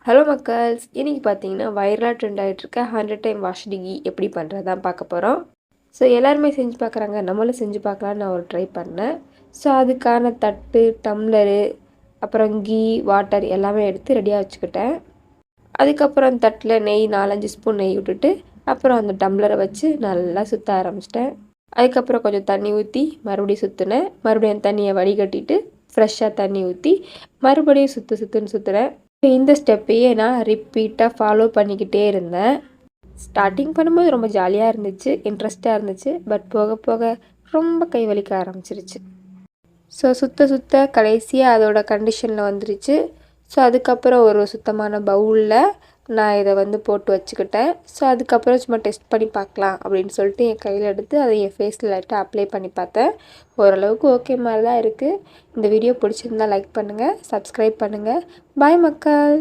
Hello மக்கள்ஸ், இன்னைக்கு பார்த்தீங்கன்னா வைரலாக ட்ரெண்ட் ஆகிட்டு இருக்க 100 டைம் வாஷ் டிகி எப்படி பண்ணுறதான் பார்க்க போகிறோம். ஸோ எல்லாருமே செஞ்சு பார்க்குறாங்க, நம்மளும் செஞ்சு பார்க்கலான்னு நான் ஒரு ட்ரை பண்ணேன். ஸோ அதுக்கான தட்டு, டம்ளரு, அப்புறம் கீ, வாட்டர் எல்லாமே எடுத்து ரெடியாக வச்சுக்கிட்டேன். அதுக்கப்புறம் அந்த தட்டில் நெய் 4-5 ஸ்பூன் நெய் விட்டுட்டு அப்புறம் அந்த டம்ளரை வச்சு நல்லா சுற்ற ஆரம்பிச்சிட்டேன். அதுக்கப்புறம் கொஞ்சம் தண்ணி ஊற்றி மறுபடியும் சுற்றினேன். மறுபடியும் தண்ணியை வடிகட்டிட்டு ஃப்ரெஷ்ஷாக தண்ணி ஊற்றி மறுபடியும் சுற்றுன்னு இந்த ஸ்டெப்பையே நான் ரிப்பீட்டாக ஃபாலோ பண்ணிக்கிட்டே இருந்தேன். ஸ்டார்டிங் பண்ணும்போது ரொம்ப ஜாலியாக இருந்துச்சு, இன்ட்ரெஸ்ட்டாக இருந்துச்சு. பட் போக போக ரொம்ப கை வலிக்க ஆரம்பிச்சிருச்சு. ஸோ சுற்ற கடைசியாக அதோட கண்டிஷனில் வந்துருச்சு. ஸோ அதுக்கப்புறம் ஒரு சுத்தமான பவுலில் நான் இதை போட்டு வச்சுக்கிட்டேன். ஸோ அதுக்கப்புறம் சும்மா டெஸ்ட் பண்ணி பார்க்கலாம் அப்படின்னு சொல்லிட்டு என் கையில் எடுத்து அதை என் ஃபேஸில் லைட்டாக அப்ளை பண்ணி பார்த்தேன். ஓரளவுக்கு ஓகே மாதிரி தான் இருக்குது. இந்த வீடியோ பிடிச்சிருந்தா லைக் பண்ணுங்கள், சப்ஸ்கிரைப் பண்ணுங்கள். பாய் மக்கள்.